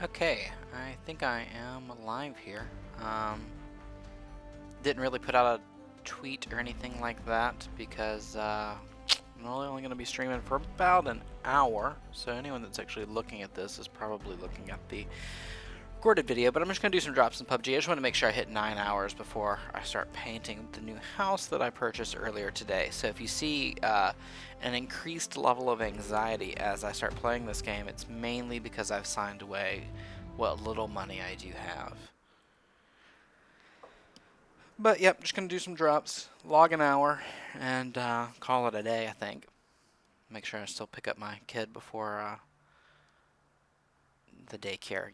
Okay, I think I am live here. Didn't really put out a tweet or anything like that because I'm only going to be streaming for about an hour. So anyone that's actually looking at this is probably looking at the recorded video. But I'm just going to do some drops in PUBG. I just want to make sure I hit 9 hours before I start painting the new house that I purchased earlier today. So if you see an increased level of anxiety as I start playing this game, it's mainly because I've signed away what little money I do have. But yep, just gonna do some drops, log an hour, and call it a day, I think. Make sure I still pick up my kid before the daycare,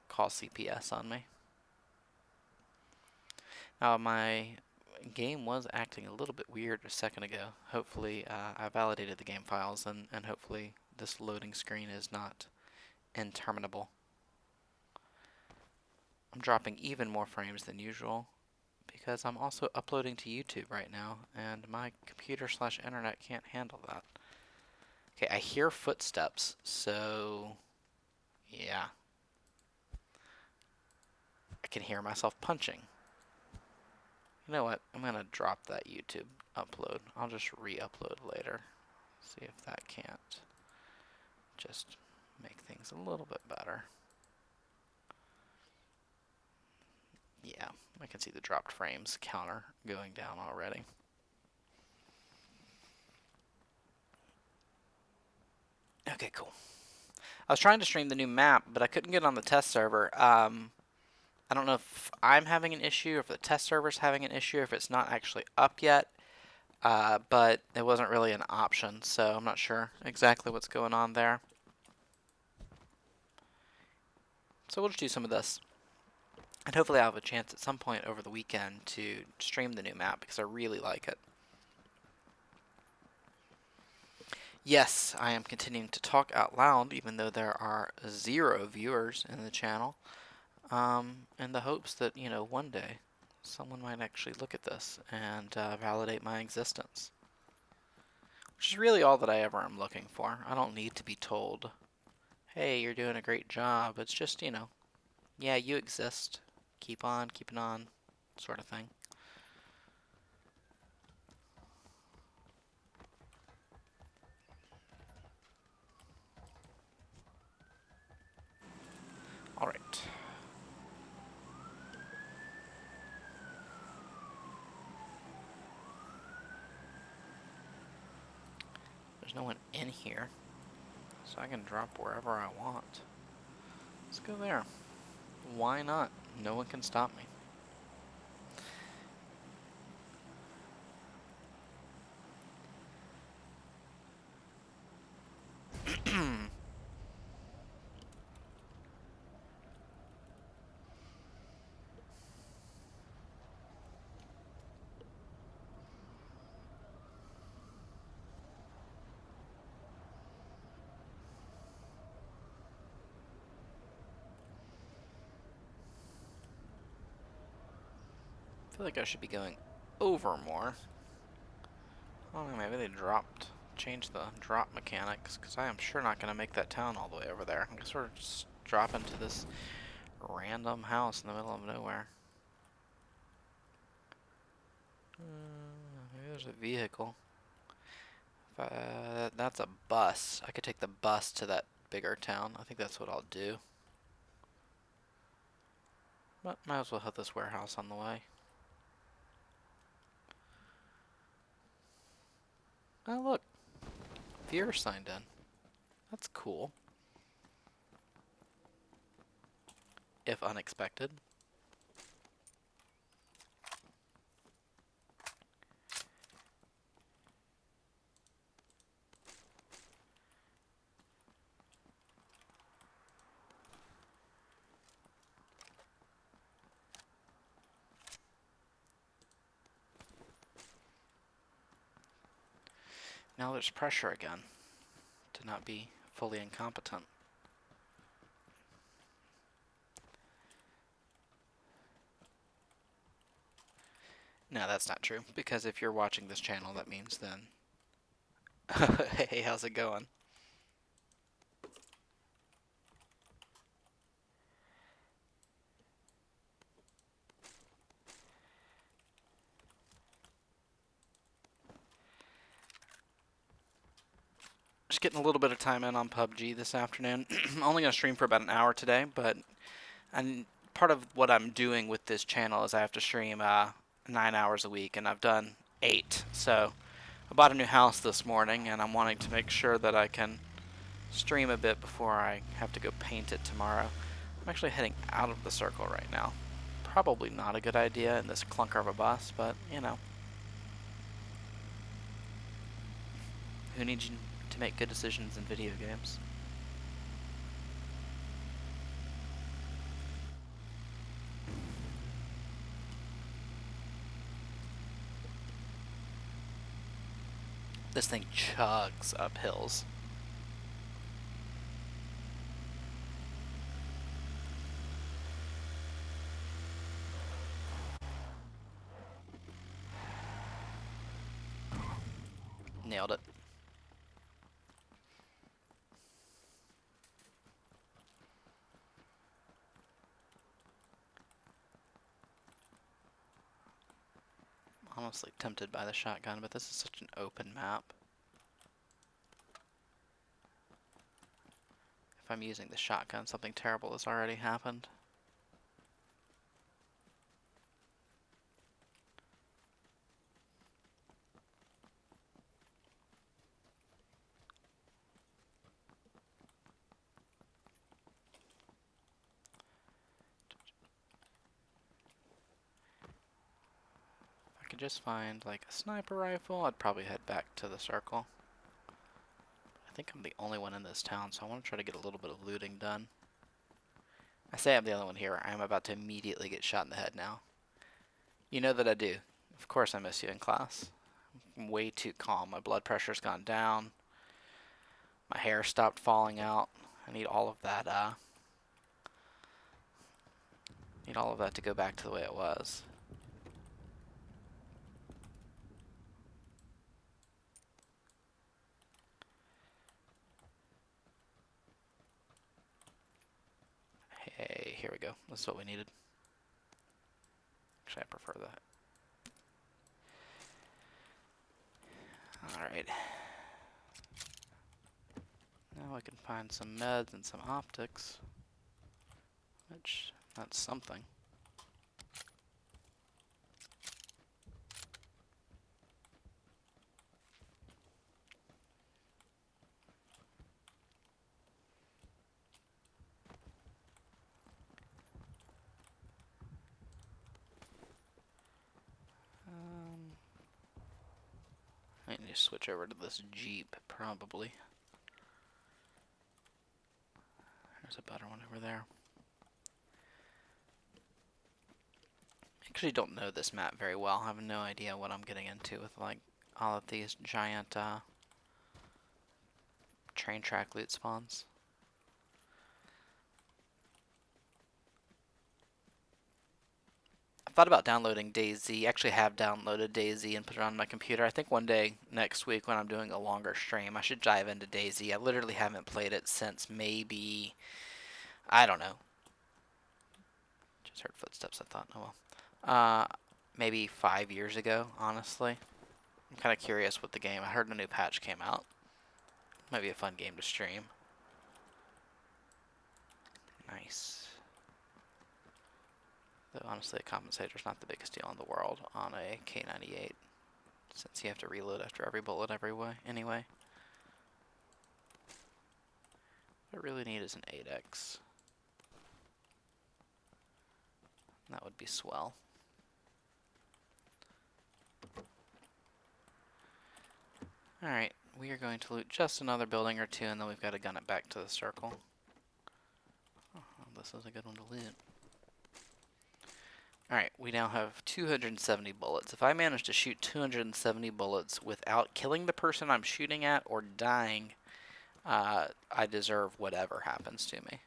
call CPS on me. My game was acting a little bit weird a second ago. Hopefully, I validated the game files, and hopefully this loading screen is not interminable. I'm dropping even more frames than usual because I'm also uploading to YouTube right now, and my computer/internet can't handle that. Okay, I hear footsteps, so yeah. I can hear myself punching. You know what? I'm gonna drop that YouTube upload. I'll just re-upload later. See if that can't just make things a little bit better. Yeah, I can see the dropped frames counter going down already. Okay, cool. I was trying to stream the new map, but I couldn't get on the test server. I don't know if I'm having an issue, or if the test server's having an issue, or if it's not actually up yet. But it wasn't really an option, so I'm not sure exactly what's going on there. So we'll just do some of this. And hopefully I'll have a chance at some point over the weekend to stream the new map, because I really like it. Yes, I am continuing to talk out loud, even though there are 0 viewers in the channel, in the hopes that, one day someone might actually look at this and validate my existence. Which is really all that I ever am looking for. I don't need to be told, hey, you're doing a great job. It's just, yeah, you exist. Keep on keeping on, sort of thing. Alright. There's no one in here, so I can drop wherever I want. Let's go there. Why not? No one can stop me. I feel like I should be going over more. I don't know, maybe they changed the drop mechanics, because I am sure not going to make that town all the way over there. I'm sort of just drop into this random house in the middle of nowhere. Maybe there's a vehicle. That's a bus. I could take the bus to that bigger town. I think that's what I'll do. But might as well hit this warehouse on the way. Oh, look. Viewer signed in. That's cool. If unexpected. Now there's pressure again to not be fully incompetent. No, that's not true, because if you're watching this channel, that means then... Hey, how's it going? just getting a little bit of time in on PUBG this afternoon. I'm only going to stream for about an hour today, but and part of what I'm doing with this channel is I have to stream 9 hours a week, and I've done 8. So I bought a new house this morning, and I'm wanting to make sure that I can stream a bit before I have to go paint it tomorrow. I'm actually heading out of the circle right now. Probably not a good idea in this clunker of a bus, but you know. Who needs you to make good decisions in video games? This thing chugs up hills. Nailed it. Honestly tempted by the shotgun, but this is such an open map. If I'm using the shotgun, something terrible has already happened. If I could just find like a sniper rifle, I'd probably head back to the circle. I think I'm the only one in this town, so I want to try to get a little bit of looting done. I say I'm the only one here. I'm about to immediately get shot in the head now. You know that I do. Of course I miss you in class. I'm way too calm. My blood pressure's gone down. My hair stopped falling out. I need all of that, need all of that to go back to the way it was. Hey, here we go. This is what we needed. Actually, I prefer that. Alright. Now I can find some meds and some optics. Which, that's something. I need to switch over to this Jeep, probably. There's a better one over there. I actually don't know this map very well. I have no idea what I'm getting into with like all of these giant train track loot spawns. I thought about downloading DayZ. Actually have downloaded DayZ and put it on my computer. I think one day next week when I'm doing a longer stream, I should dive into DayZ. I literally haven't played it since maybe, I don't know. Just heard footsteps, I thought, oh well. Maybe 5 years ago, honestly. I'm kind of curious with the game. I heard a new patch came out. Might be a fun game to stream. Nice. Though honestly, a compensator's not the biggest deal in the world on a K98, since you have to reload after every bullet anyway. What I really need is an 8x. That would be swell. Alright, we are going to loot just another building or two, and then we've got to gun it back to the circle. Oh, this is a good one to loot. Alright, we now have 270 bullets. If I manage to shoot 270 bullets without killing the person I'm shooting at or dying, I deserve whatever happens to me.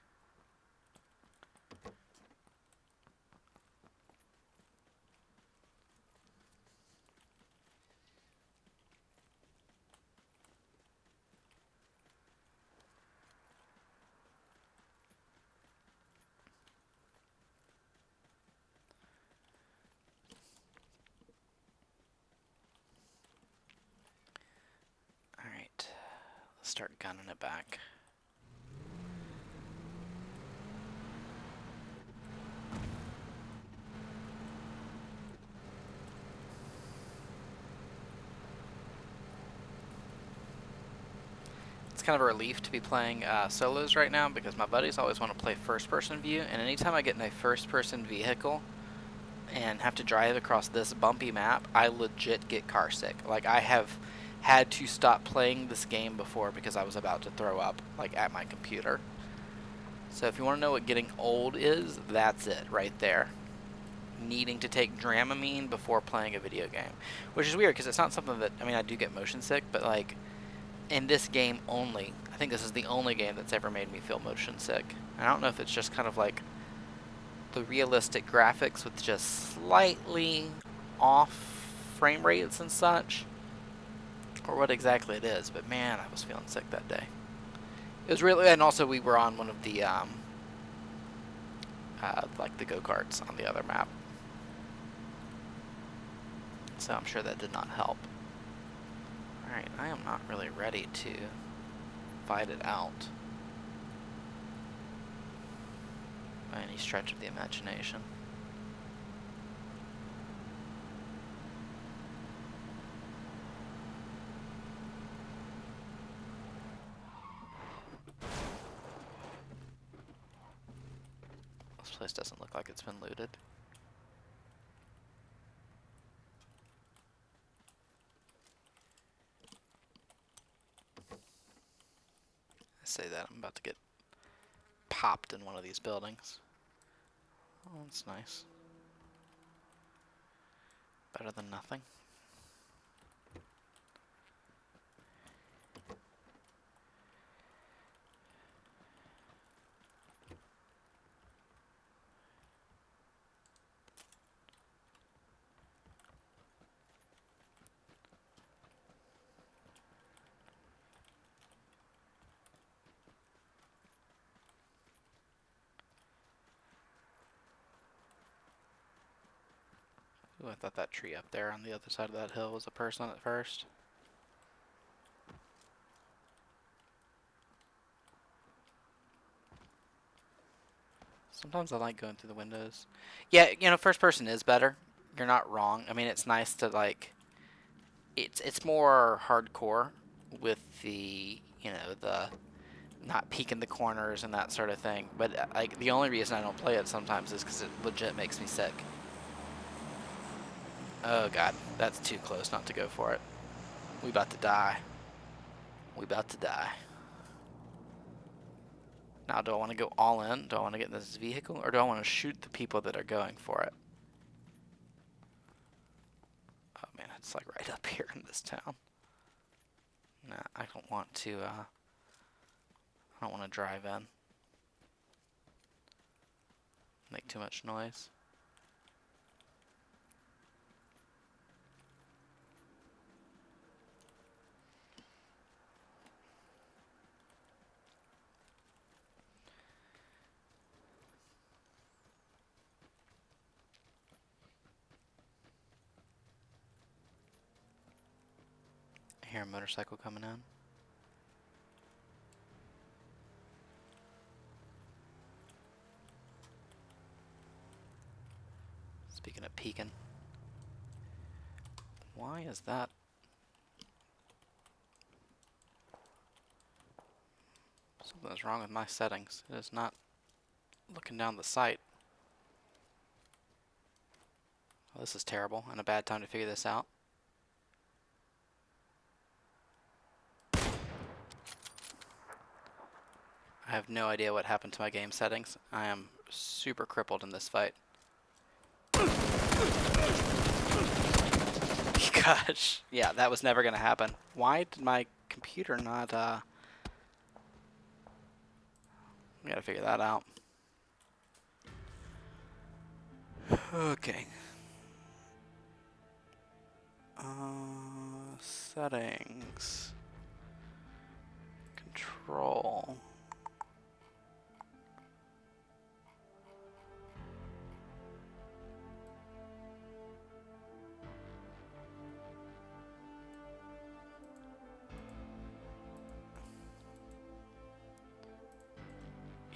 start gunning it back. It's kind of a relief to be playing solos right now because my buddies always want to play first-person view, and anytime I get in a first-person vehicle and have to drive across this bumpy map, I legit get car sick. Like, I have had to stop playing this game before because I was about to throw up, like, at my computer. So if you want to know what getting old is, that's it right there. Needing to take Dramamine before playing a video game. Which is weird because it's not something that, I mean, I do get motion sick, but like, in this game only, I think this is the only game that's ever made me feel motion sick. I don't know if it's just kind of like the realistic graphics with just slightly off frame rates and such, or what exactly it is, but man, I was feeling sick that day. It was really, and also we were on one of the, like the go-karts on the other map. So I'm sure that did not help. Alright, I am not really ready to fight it out by any stretch of the imagination. This place doesn't look like it's been looted. I say that, I'm about to get popped in one of these buildings. Oh, that's nice. Better than nothing. Ooh, I thought that tree up there on the other side of that hill was a person at first. Sometimes I like going through the windows. Yeah, you know, first person is better. You're not wrong. I mean, it's nice to like, it's more hardcore with the, you know, the not peeking the corners and that sort of thing. But like, the only reason I don't play it sometimes is because it legit makes me sick. Oh god, that's too close not to go for it. We about to die. We about to die. Now, do I want to go all in? Do I want to get in this vehicle? Or do I want to shoot the people that are going for it? Oh man, it's like right up here in this town. Nah, I don't want to, I don't want to drive in. Make too much noise. I hear a motorcycle coming in. Speaking of peeking. Why is that? Something's wrong with my settings. It is not looking down the sight. Well, this is terrible and a bad time to figure this out. I have no idea what happened to my game settings. I am super crippled in this fight. Gosh, yeah, that was never gonna happen. Why did my computer not, we gotta figure that out. Okay. Settings. Control.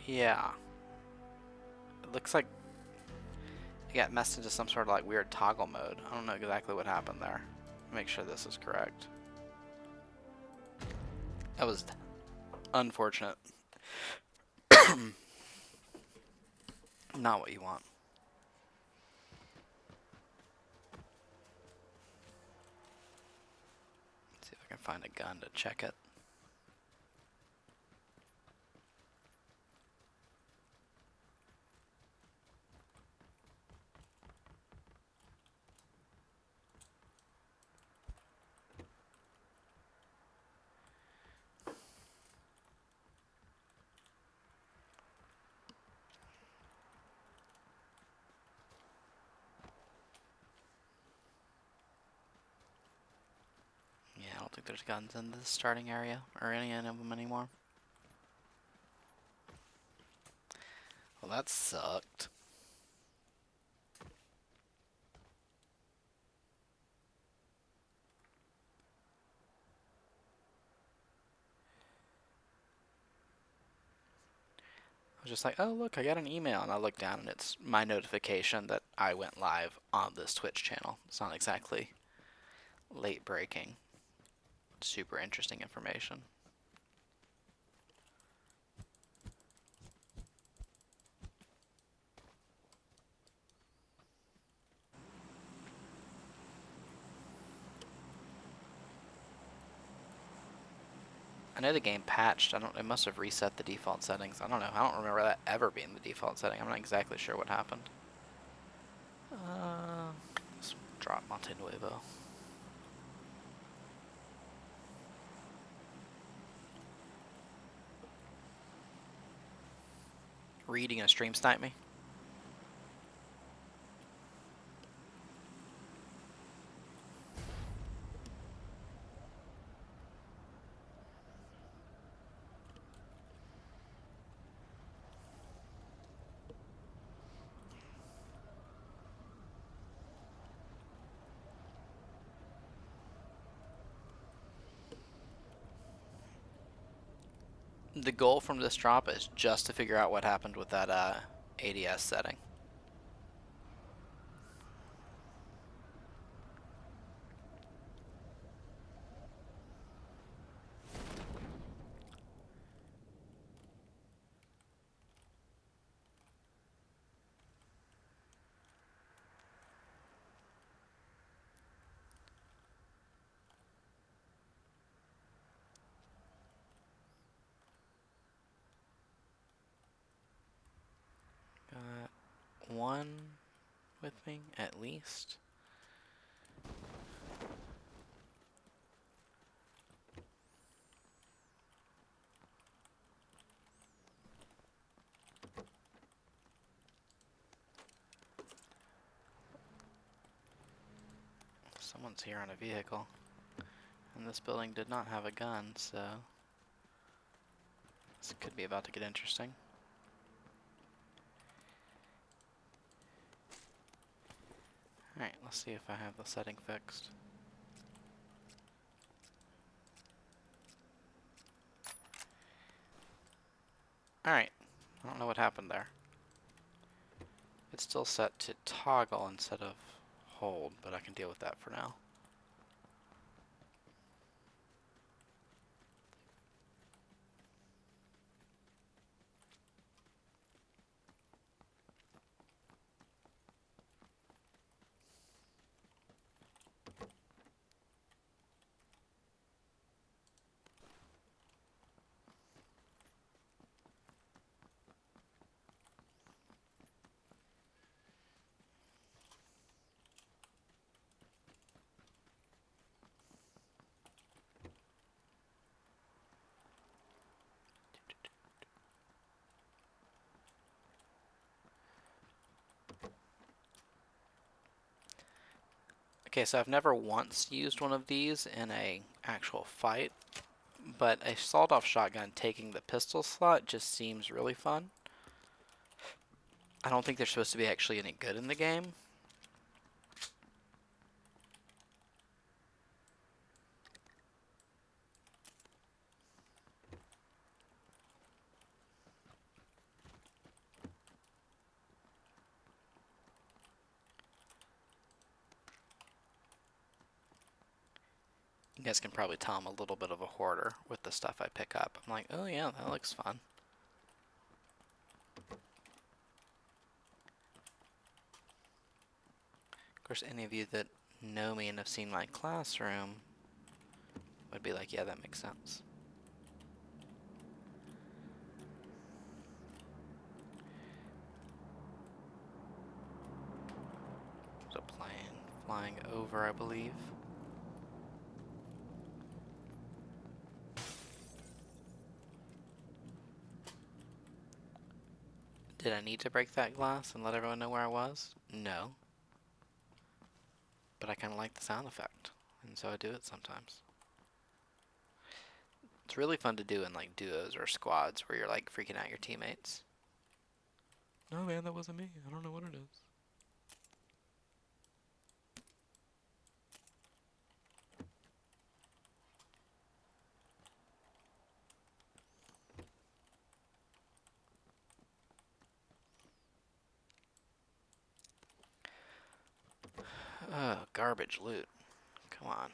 Yeah. It looks like it got messed into some sort of like weird toggle mode. I don't know exactly what happened there. Make sure this is correct. That was unfortunate. Not what you want. Let's see if I can find a gun to check it. Yeah, I don't think there's guns in the starting area or any of them anymore. Well, that sucked. I was just like, oh, look, I got an email. And I look down and it's my notification that I went live on this Twitch channel. It's not exactly late breaking. Super interesting information. I know the game patched. It must have reset the default settings. I don't know. I don't remember that ever being the default setting. I'm not exactly sure what happened. Let's drop Monte Nuevo. Reading a stream snipe me? The goal from this drop is just to figure out what happened with that ADS setting. Got one with me, at least. Someone's here on a vehicle. And this building did not have a gun, so this could be about to get interesting. Alright, let's see if I have the setting fixed. Alright, I don't know what happened there. It's still set to toggle instead of hold, but I can deal with that for now. Okay, so I've never once used one of these in a actual fight, but a sawed-off shotgun taking the pistol slot just seems really fun. I don't think they're supposed to be actually any good in the game. You guys can probably tell I'm a little bit of a hoarder with the stuff I pick up. I'm like, oh yeah, that looks fun. Of course, any of you that know me and have seen my classroom would be like, yeah, that makes sense. There's a plane flying over, I believe. Did I need to break that glass and let everyone know where I was? No. But I kind of like the sound effect, and so I do it sometimes. It's really fun to do in like duos or squads where you're like freaking out your teammates. No man, that wasn't me. I don't know what it is. Oh, garbage loot. Come on.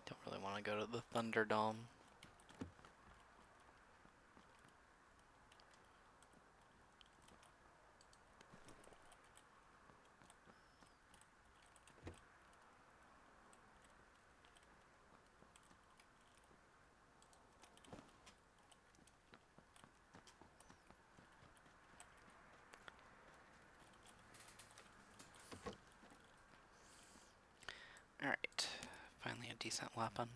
Don't really want to go to the Thunderdome. Alright. Finally a decent weapon.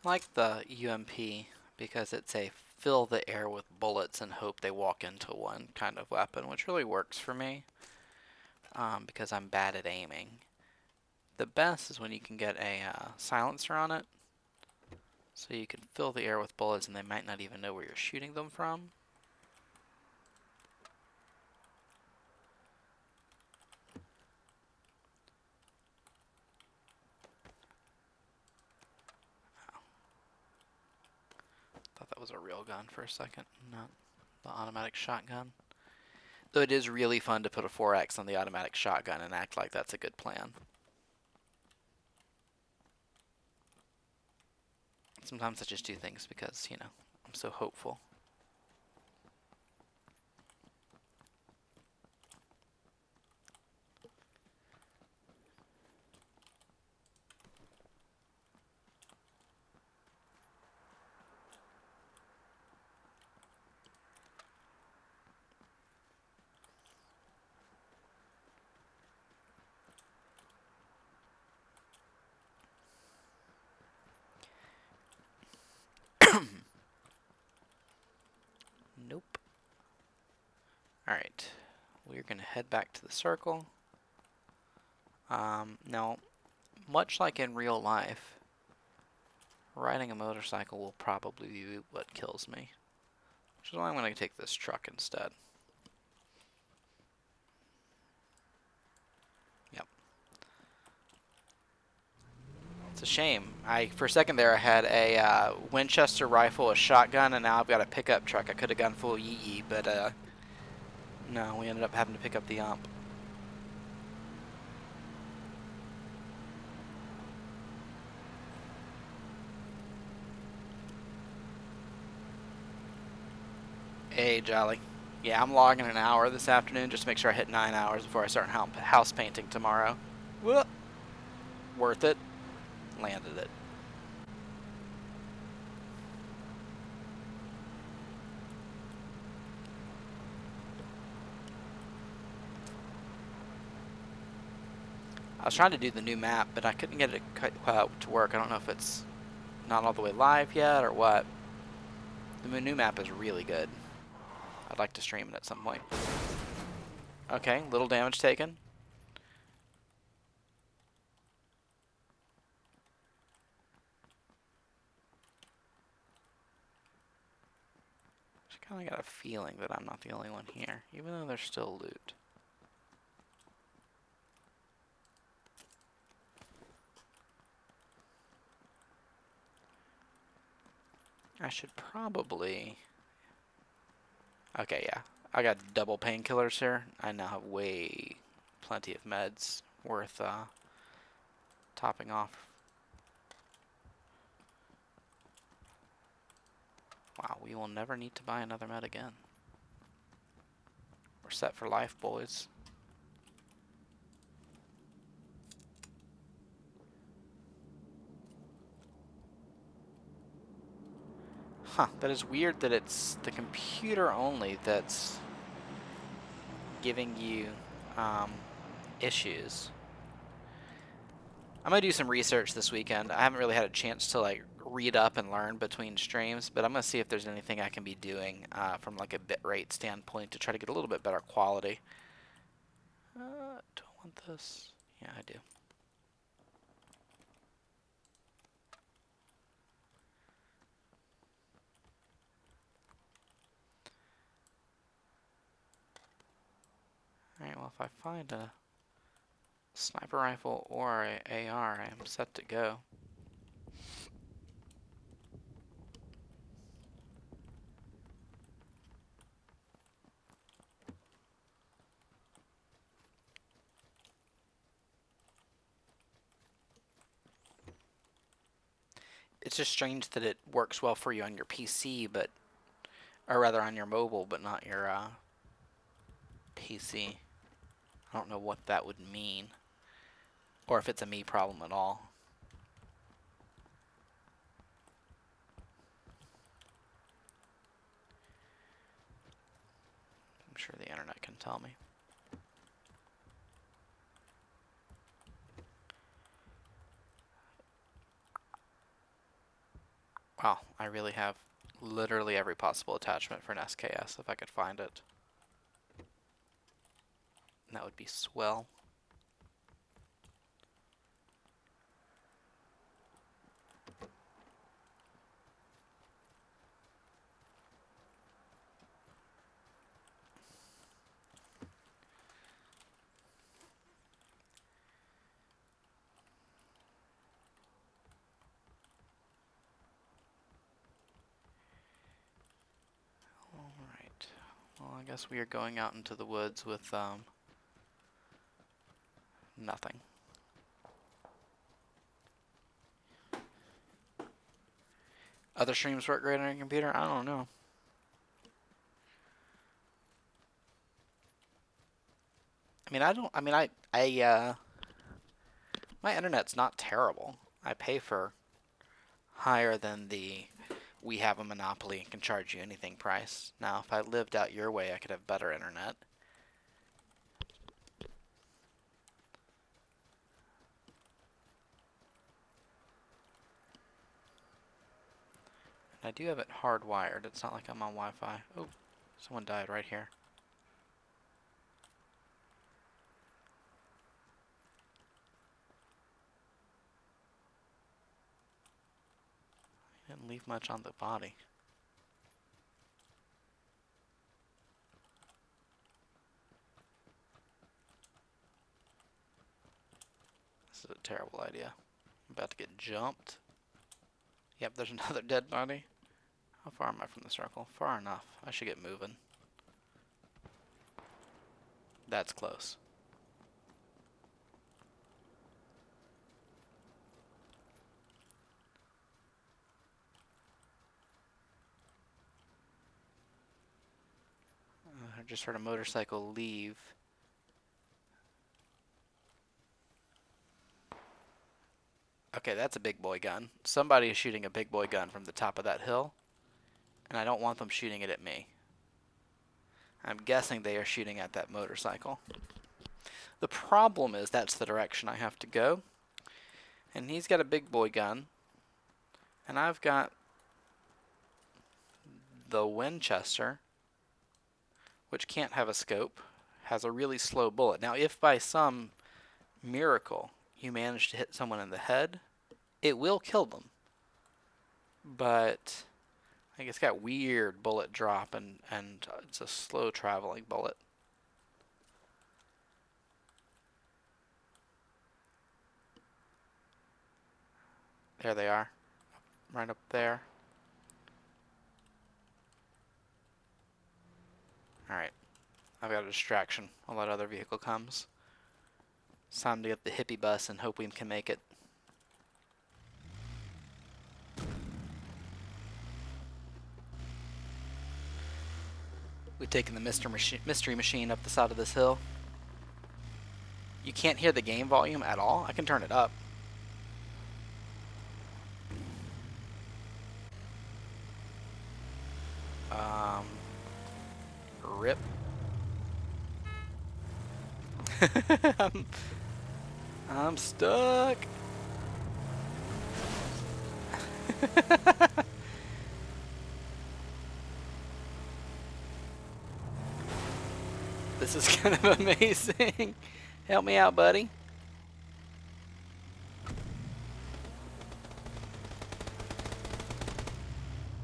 I like the UMP because it's a fill the air with bullets and hope they walk into one kind of weapon, which really works for me because I'm bad at aiming. The best is when you can get a silencer on it, so you can fill the air with bullets and they might not even know where you're shooting them from. Thought that was a real gun for a second, not the automatic shotgun. Though it is really fun to put a 4X on the automatic shotgun and act like that's a good plan. Sometimes I just do things because, you know, I'm so hopeful. Nope. Alright, we're going to head back to the circle. Now, much like in real life, riding a motorcycle will probably be what kills me. Which is why I'm going to take this truck instead. Yep. It's a shame. For a second there I had a Winchester rifle, a shotgun, and now I've got a pickup truck. I could have gone full yee-yee, but no, we ended up having to pick up the ump. Hey, Jolly. Yeah, I'm logging an hour this afternoon just to make sure I hit 9 hours before I start house painting tomorrow. Whoop. Worth it. Landed it. I was trying to do the new map, but I couldn't get it to work. I don't know if it's not all the way live yet or what. The new map is really good. I'd like to stream it at some point. Okay, little damage taken. kind of got a feeling that I'm not the only one here, even though there's still loot. I should probably... Okay, yeah. I got double painkillers here. I now have plenty of meds worth topping off. Wow, we will never need to buy another med again. We're set for life, boys. Huh, that is weird that it's the computer only that's giving you issues. I'm gonna do some research this weekend. I haven't really had a chance to like read up and learn between streams, but I'm gonna see if there's anything I can be doing from like a bitrate standpoint to try to get a little bit better quality. Do I want this? Yeah, I do. Alright, well if I find a sniper rifle or a AR, I am set to go. It's just strange that it works well for you on your PC, but, or rather on your mobile, but not your PC. I don't know what that would mean, or if it's a me problem at all. I'm sure the internet can tell me. Wow, I really have literally every possible attachment for an SKS if I could find it. And that would be swell. Alright. Well, I guess we are going out into the woods with nothing. Other streams work great on your computer? I don't know. My internet's not terrible. I pay for higher than the we have a monopoly and can charge you anything price. Now, if I lived out your way, I could have better internet. And I do have it hardwired. It's not like I'm on Wi-Fi. Oh, someone died right here. Didn't leave much on the body. This is a terrible idea. I'm about to get jumped. Yep, there's another dead body. How far am I from the circle? Far enough. I should get moving. That's close. I just heard a motorcycle leave. Okay, that's a big boy gun. Somebody is shooting a big boy gun from the top of that hill, and I don't want them shooting it at me. I'm guessing they are shooting at that motorcycle. The problem is that's the direction I have to go, and he's got a big boy gun, and I've got the Winchester, which can't have a scope, has a really slow bullet. Now, if by some miracle you manage to hit someone in the head, it will kill them. But Like it's got weird bullet drop and it's a slow traveling bullet. There they are. Right up there. Alright. I've got a distraction while that other vehicle comes. It's time to get the hippie bus and hope we can make it. We've taken the mystery machine up the side of this hill. You can't hear the game volume at all? I can turn it up. Rip. I'm stuck. This is kind of amazing. Help me out, buddy.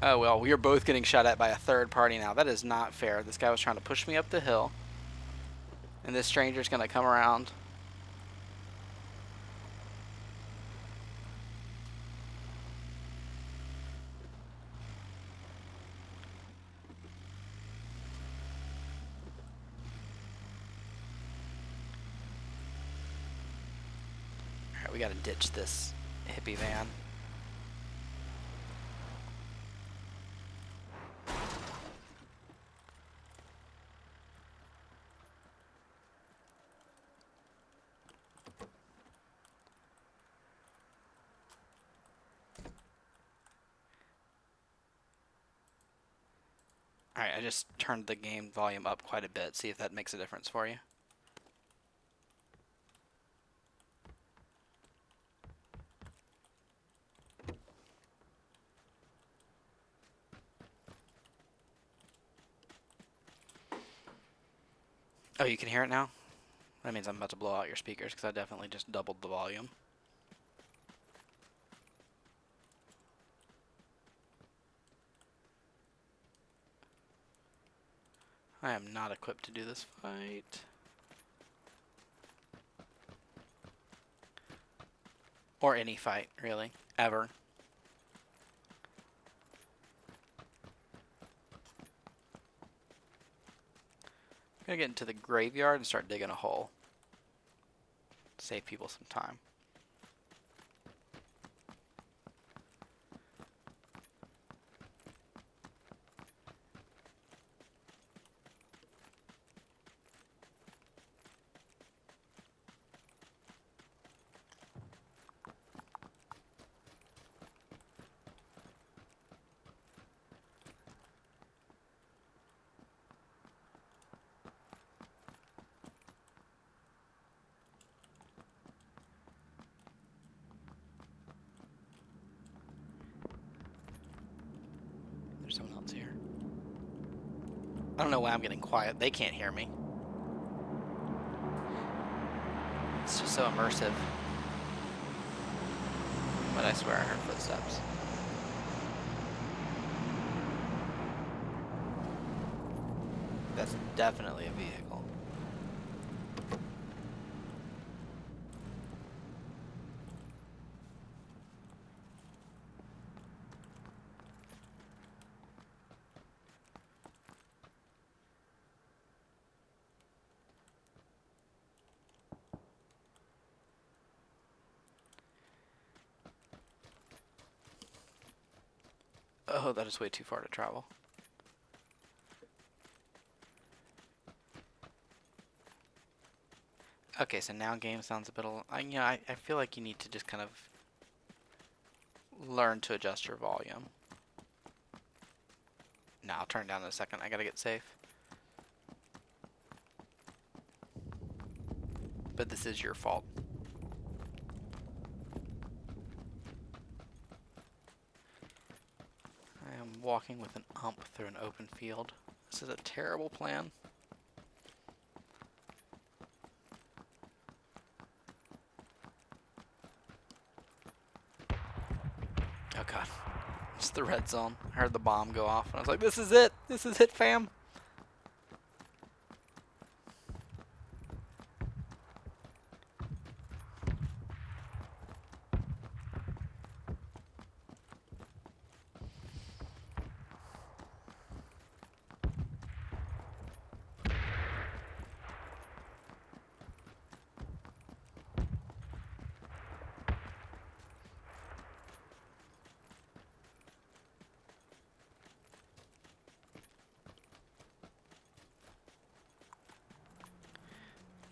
Oh, well, we are both getting shot at by a third party now. That is not fair. This guy was trying to push me up the hill. And this stranger's going to come around. Alright, we got to ditch this hippie van. Alright, I just turned the game volume up quite a bit. See if that makes a difference for you. Oh, you can hear it now? That means I'm about to blow out your speakers because I definitely just doubled the volume. I am not equipped to do this fight. Or any fight, really. Ever. I'm gonna get into the graveyard and start digging a hole. Save people some time. There's someone else here. I don't know why I'm getting quiet. They can't hear me. It's just so immersive. But I swear I heard footsteps. That's definitely a vehicle. Oh, that is way too far to travel. Okay, so now game sounds a bit... I feel like you need to just kind of learn to adjust your volume. No, I'll turn it down in a second. I gotta get safe. But this is your fault. I am walking with an ump through an open field. This is a terrible plan. Oh god. It's the red zone. I heard the bomb go off, and I was like, this is it! This is it, fam!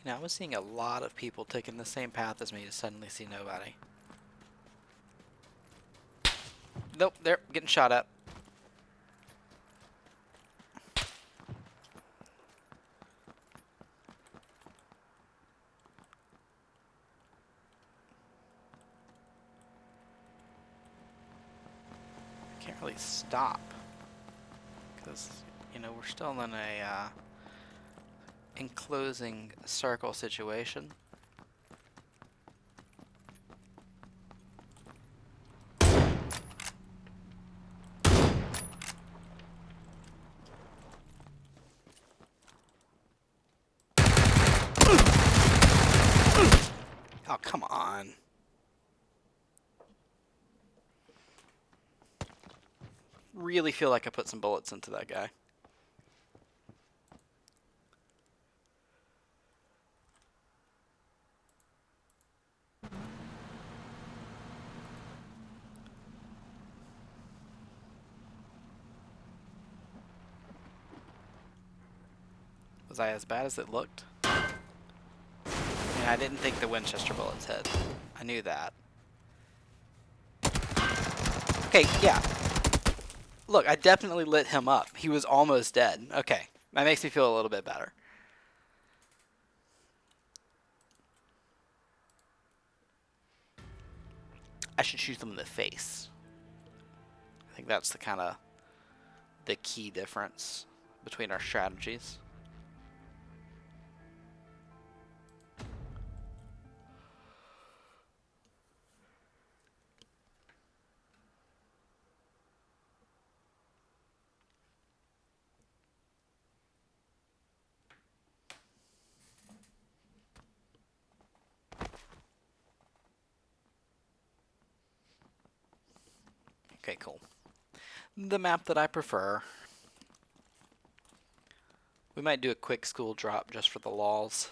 You know, I was seeing a lot of people taking the same path as me to suddenly see nobody. Nope, they're getting shot at. Can't really stop because, you know, we're still in a enclosing circle situation. Oh, come on. Really feel like I put some bullets into that guy. Was I as bad as it looked? I mean, I didn't think the Winchester bullets hit. I knew that. Okay, yeah. Look, I definitely lit him up. He was almost dead. Okay, that makes me feel a little bit better. I should shoot them in the face. I think that's the key difference between our strategies. Okay, cool. The map that I prefer. We might do a quick school drop just for the lols.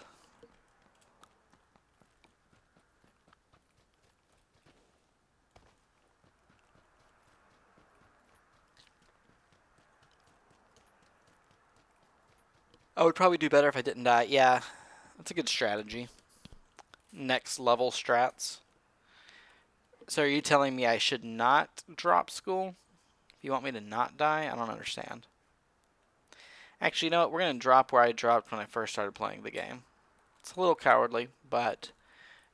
I would probably do better if I didn't die. Yeah, that's a good strategy. Next level strats. So are you telling me I should not drop school? If you want me to not die? I don't understand. Actually, you know what? We're going to drop where I dropped when I first started playing the game. It's a little cowardly, but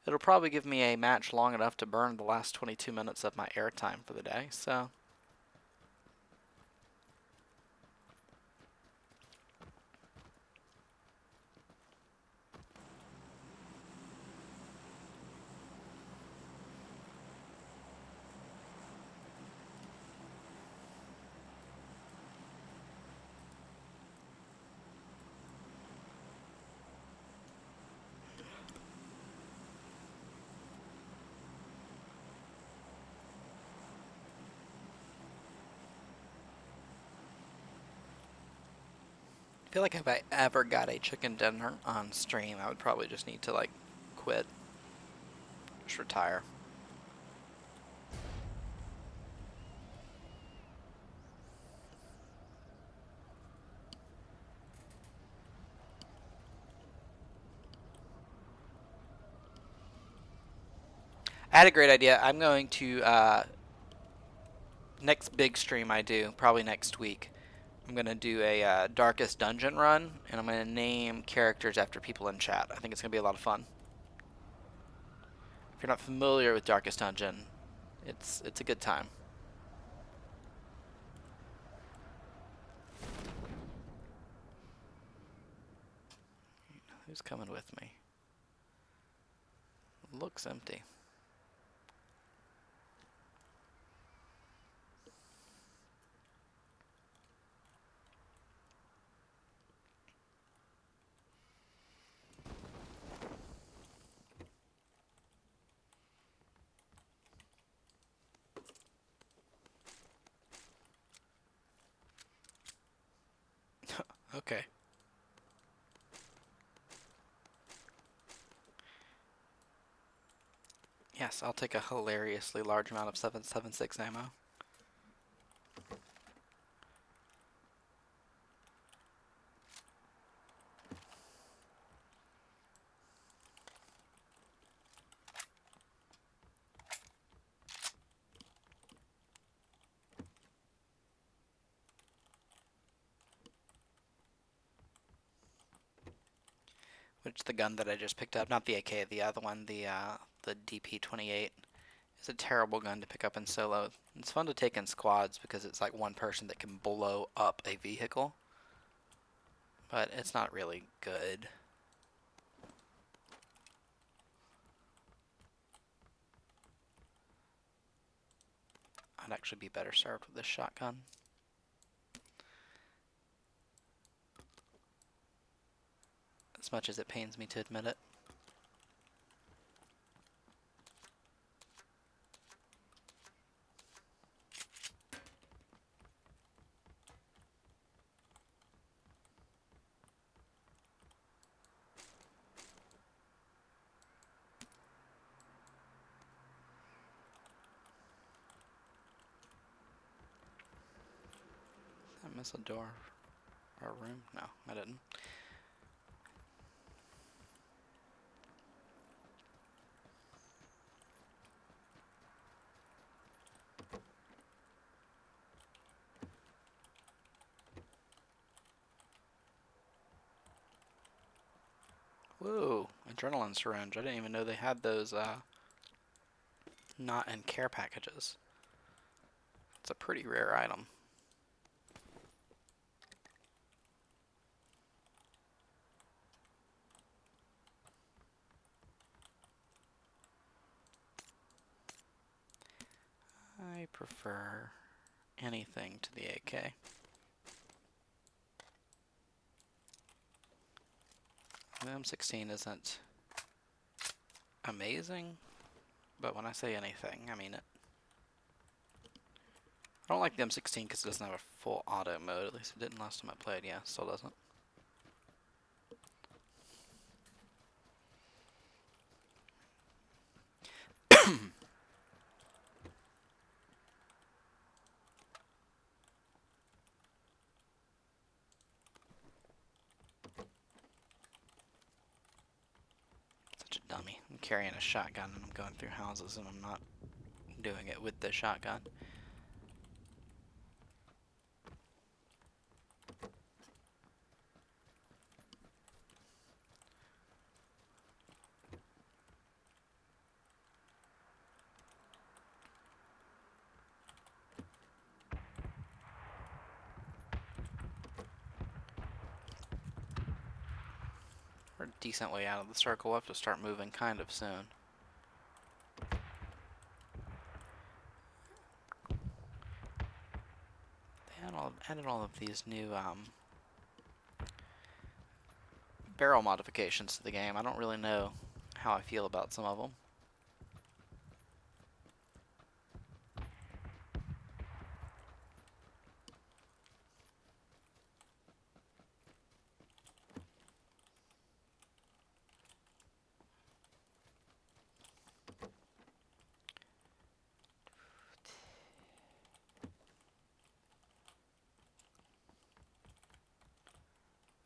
it'll probably give me a match long enough to burn the last 22 minutes of my airtime for the day, so... I feel like if I ever got a chicken dinner on stream, I would probably just need to, like, quit. Just retire. I had a great idea. I'm going to, next big stream I do, probably next week, I'm going to do a Darkest Dungeon run, and I'm going to name characters after people in chat. I think it's going to be a lot of fun. If you're not familiar with Darkest Dungeon, it's a good time. Who's coming with me? Looks empty. Okay. Yes, I'll take a hilariously large amount of 7.76 ammo. Which the gun that I just picked up, not the AK, the other one, the DP-28, is a terrible gun to pick up in solo. It's fun to take in squads because it's like one person that can blow up a vehicle, but it's not really good. I'd actually be better served with this shotgun. As much as it pains me to admit it. Did I miss a door or a room? No, I didn't. Whoa, adrenaline syringe. I didn't even know they had those not in care packages. It's a pretty rare item. I prefer anything to the AK. The M16 isn't amazing, but when I say anything, I mean it. I don't like the M16 because it doesn't have a full auto mode. At least it didn't last time I played. Yeah, still doesn't. Such a dummy. I'm carrying a shotgun and I'm going through houses and I'm not doing it with the shotgun. We're a decent way out of the circle. We'll have to start moving kind of soon. They added all of these new barrel modifications to the game. I don't really know how I feel about some of them.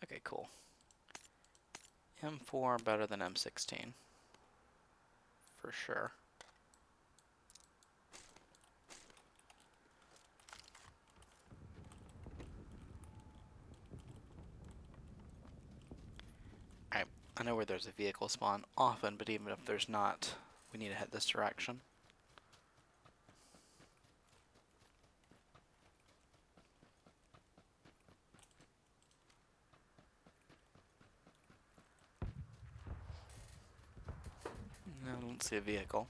Okay, cool. M4 better than M16. For sure. Alright, I know where there's a vehicle spawn often, but even if there's not, we need to head this direction. No, I don't see a vehicle.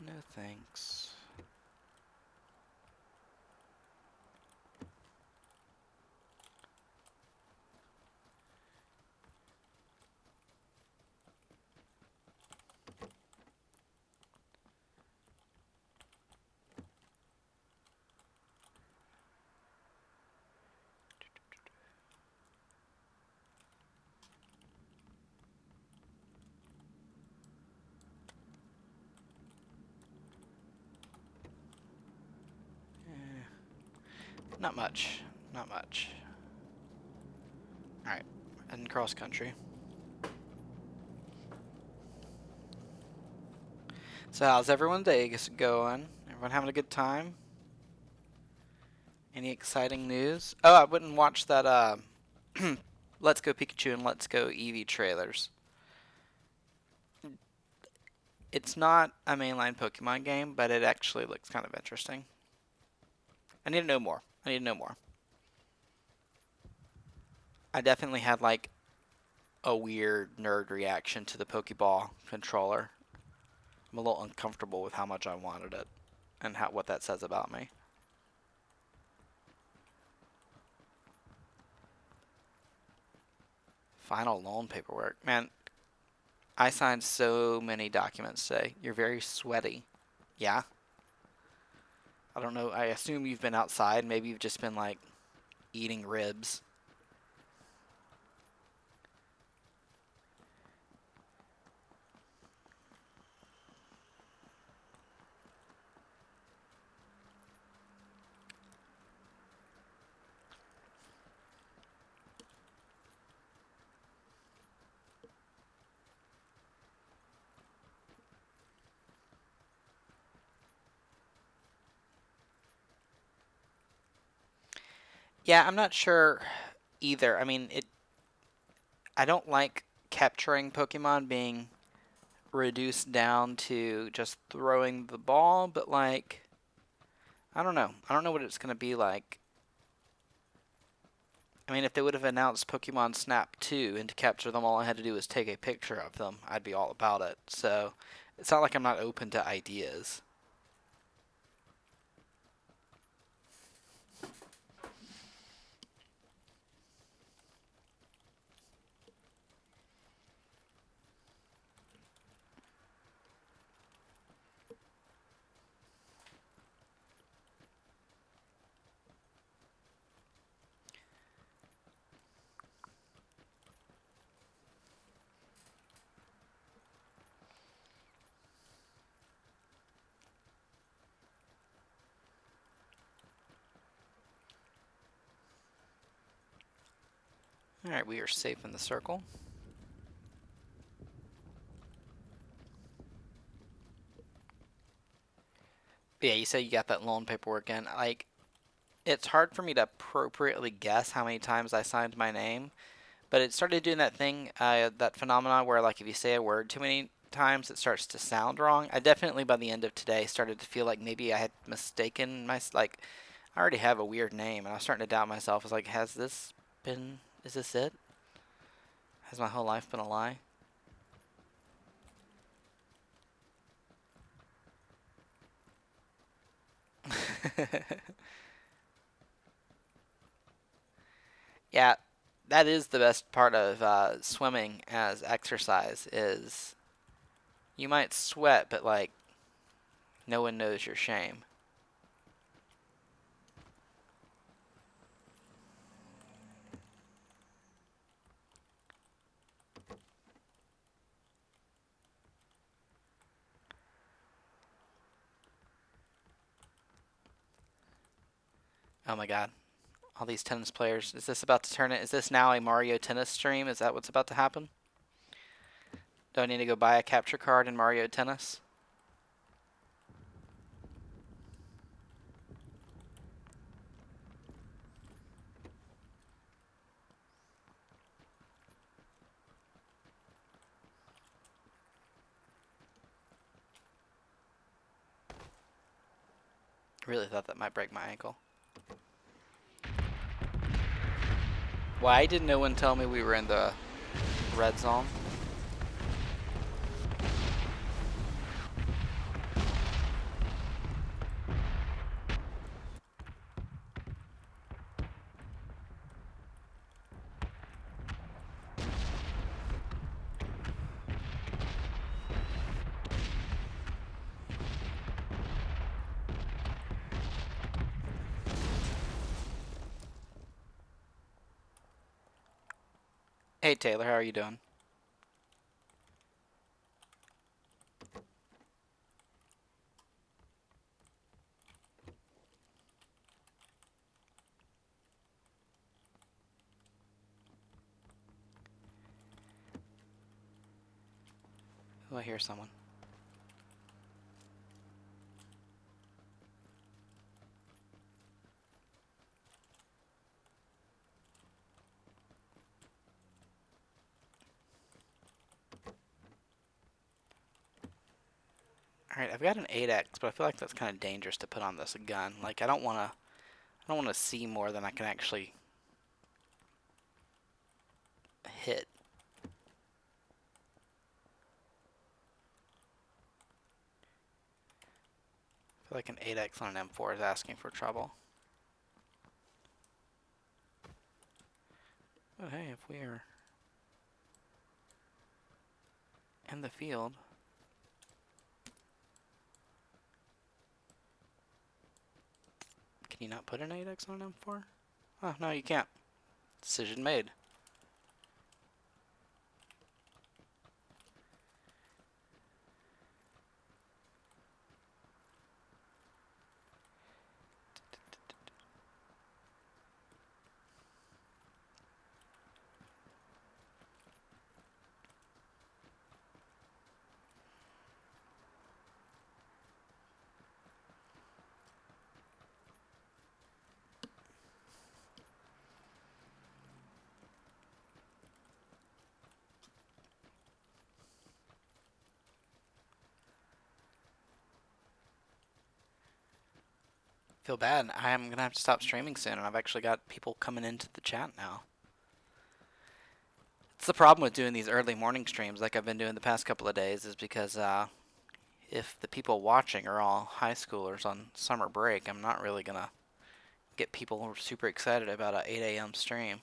No thanks. Not much. Not much. Alright. Heading cross country. So how's everyone's day going? Everyone having a good time? Any exciting news? Oh, I wouldn't watch that Let's Go Pikachu and Let's Go Eevee trailers. It's not a mainline Pokemon game, but it actually looks kind of interesting. I need to know more. I need to know more. I definitely had like a weird nerd reaction to the Pokeball controller. I'm a little uncomfortable with how much I wanted it and what that says about me. Final loan paperwork. Man, I signed so many documents today. You're very sweaty. Yeah? I don't know. I assume you've been outside. Maybe you've just been like eating ribs. Yeah, I'm not sure either. I mean, I don't like capturing Pokemon being reduced down to just throwing the ball, but like I don't know. I don't know what it's going to be like. I mean, if they would have announced Pokemon Snap 2 and to capture them all I had to do was take a picture of them, I'd be all about it. So, it's not like I'm not open to ideas. Alright, we are safe in the circle. But yeah, you said you got that loan paperwork in. Like, it's hard for me to appropriately guess how many times I signed my name, but it started doing that thing, that phenomenon where, like, if you say a word too many times, it starts to sound wrong. I definitely, by the end of today, started to feel like maybe I had mistaken like, I already have a weird name, and I was starting to doubt myself. I was like, is this it? Has my whole life been a lie? Yeah, that is the best part of swimming as exercise is you might sweat, but like no one knows your shame. Oh my god. All these tennis players. Is this about to turn it? Is this now a Mario Tennis stream? Is that what's about to happen? Do I need to go buy a capture card in Mario Tennis? I really thought that might break my ankle. Why did no one tell me we were in the red zone? Hey Taylor, how are you doing? Oh, I hear someone. Alright, I've got an 8x, but I feel like that's kind of dangerous to put on this gun. Like, I don't wanna see more than I can actually hit. I feel like an 8x on an M4 is asking for trouble. But hey, if we are in the field... Can you not put an 8x on an M4? Oh, no, you can't. Decision made. Feel bad. I'm gonna have to stop streaming soon, and I've actually got people coming into the chat now. It's the problem with doing these early morning streams like I've been doing the past couple of days is because if the people watching are all high schoolers on summer break, I'm not really gonna get people super excited about a 8 a.m. stream.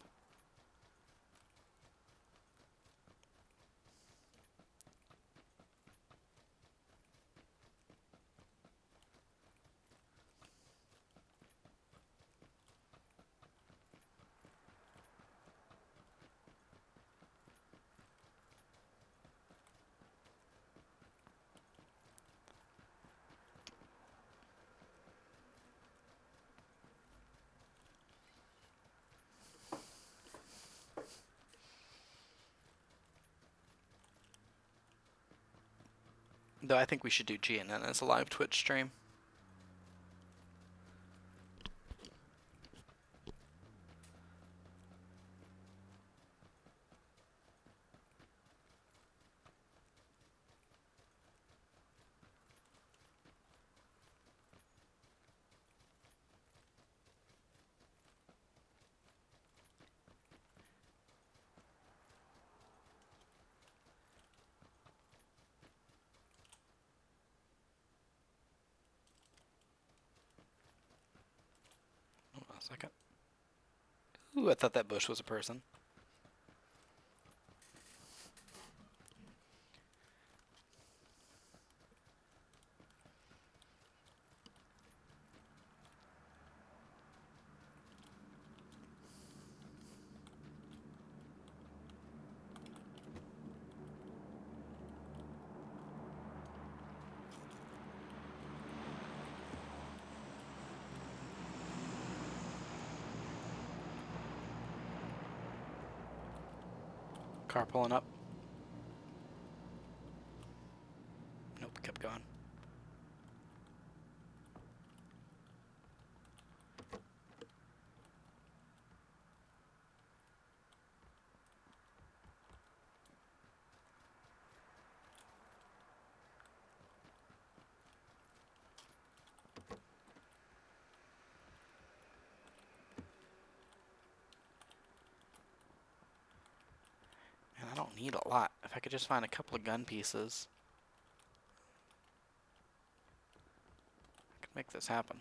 Though I think we should do GNN as a live Twitch stream. Hold on a second. Ooh, I thought that bush was a person. Car pulling up. Nope, kept going. Man, I don't need a lot. If I could just find a couple of gun pieces, I could make this happen.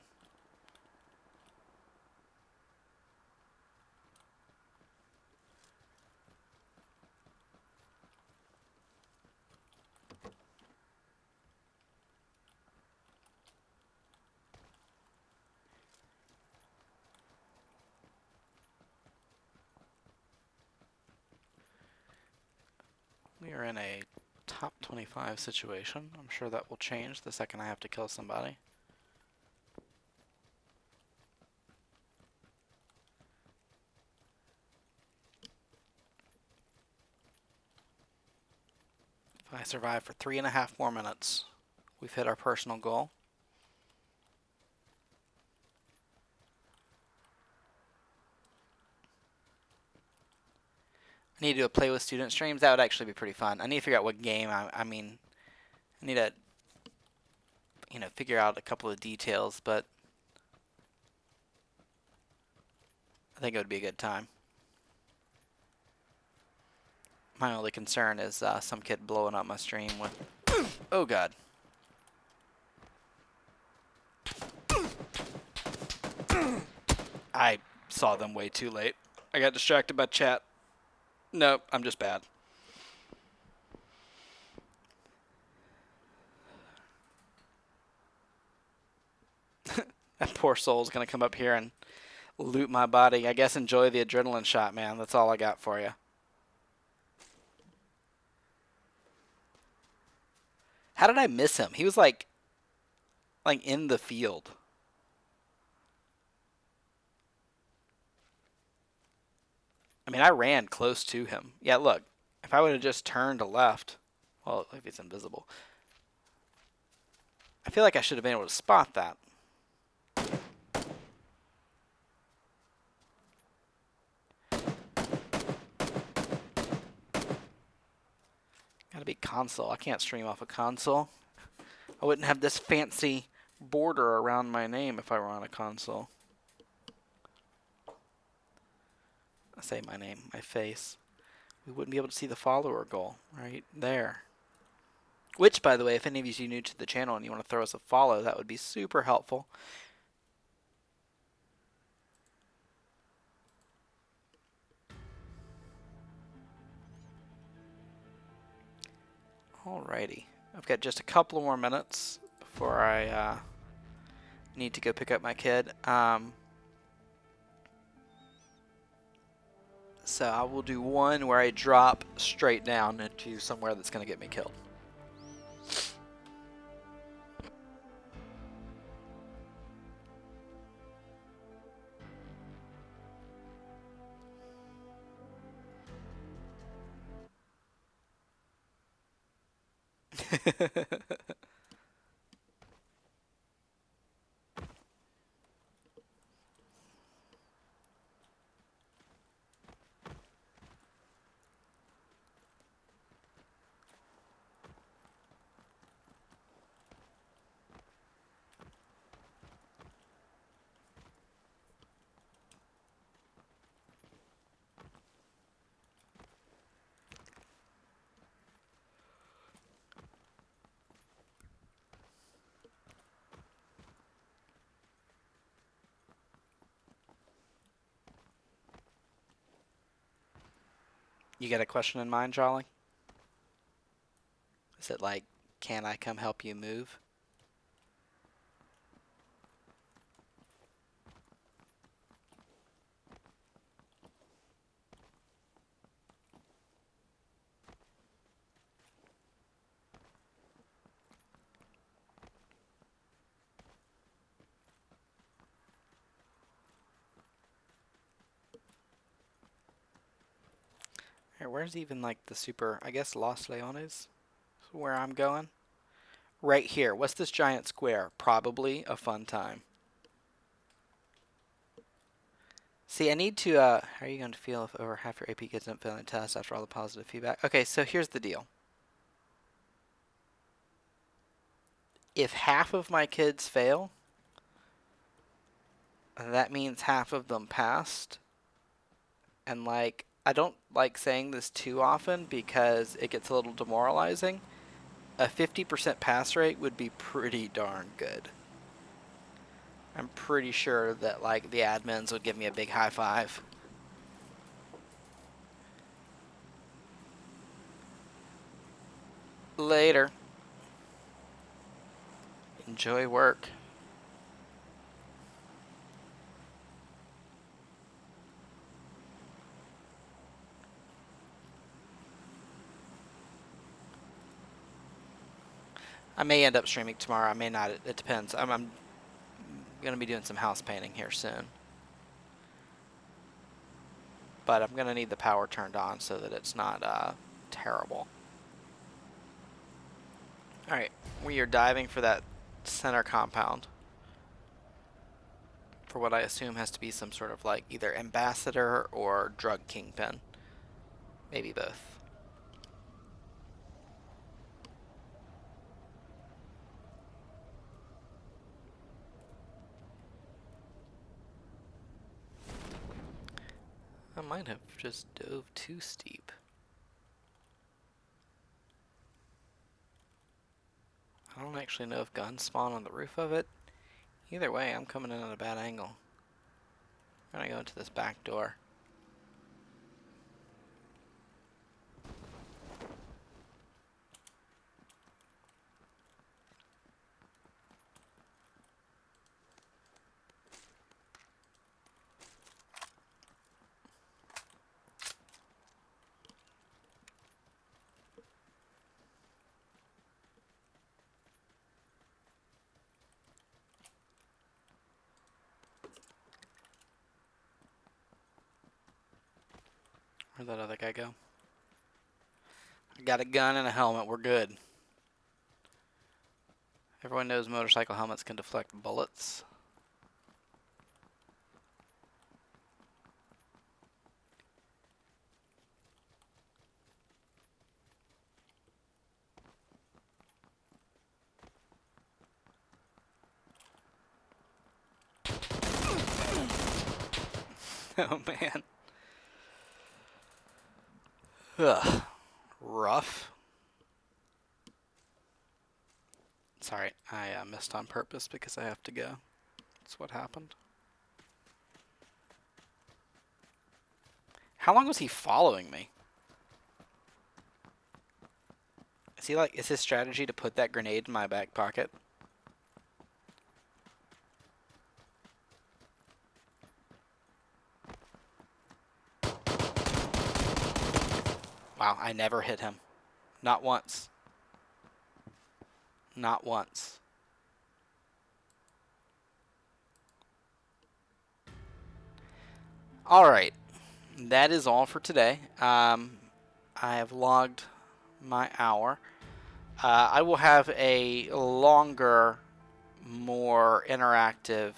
are in a top 25 situation. I'm sure that will change the second I have to kill somebody. If I survive for 3.5 more minutes, we've hit our personal goal. I need to do a play with student streams. That would actually be pretty fun. I need to figure out what game. I mean, I need to, figure out a couple of details, but I think it would be a good time. My only concern is some kid blowing up my stream with... Oh, God. I saw them way too late. I got distracted by chat. Nope, I'm just bad. That poor soul's gonna come up here and loot my body. I guess enjoy the adrenaline shot, man. That's all I got for you. How did I miss him? He was like in the field. I mean, I ran close to him. Yeah, look. If I would have just turned to left, well, if it's invisible. I feel like I should have been able to spot that. Gotta be console. I can't stream off a console. I wouldn't have this fancy border around my name if I were on a console. I say my name, my face. We wouldn't be able to see the follower goal right there. Which, by the way, if any of you are new to the channel and you want to throw us a follow, that would be super helpful. Alrighty. I've got just a couple more minutes before I need to go pick up my kid. So I will do one where I drop straight down into somewhere that's going to get me killed. You got a question in mind, Charlie? Is it like, can I come help you move? Where's even like the super, I guess Los Leones, where I'm going? Right here. What's this giant square? Probably a fun time. See, I need to, how are you going to feel if over half your AP kids don't fail the test after all the positive feedback? Okay, so here's the deal. If half of my kids fail, that means half of them passed. And like, I don't like saying this too often because it gets a little demoralizing. A 50% pass rate would be pretty darn good. I'm pretty sure that like the admins would give me a big high five. Later. Enjoy work. I may end up streaming tomorrow. I may not. It depends. I'm going to be doing some house painting here soon. But I'm going to need the power turned on so that it's not terrible. Alright, we are diving for that center compound. For what I assume has to be some sort of like either ambassador or drug kingpin. Maybe both. I might have just dove too steep. I don't actually know if guns spawn on the roof of it. Either way, I'm coming in at a bad angle. I'm gonna go into this back door. Where'd that other guy go? I got a gun and a helmet. We're good. Everyone knows motorcycle helmets can deflect bullets. Oh man. Ugh. Rough. Sorry, I missed on purpose because I have to go. That's what happened. How long was he following me? Is his strategy to put that grenade in my back pocket? Wow, I never hit him. Not once. Not once. Alright. That is all for today. I have logged my hour. I will have a longer, more interactive,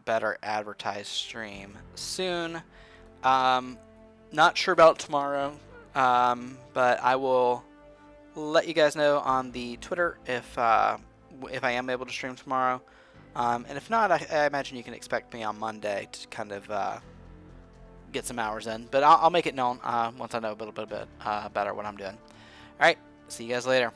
better advertised stream soon. Not sure about tomorrow, but I will let you guys know on the Twitter if I am able to stream tomorrow. And if not, I imagine you can expect me on Monday to kind of get some hours in. But I'll make it known once I know a little bit better what I'm doing. All right, see you guys later.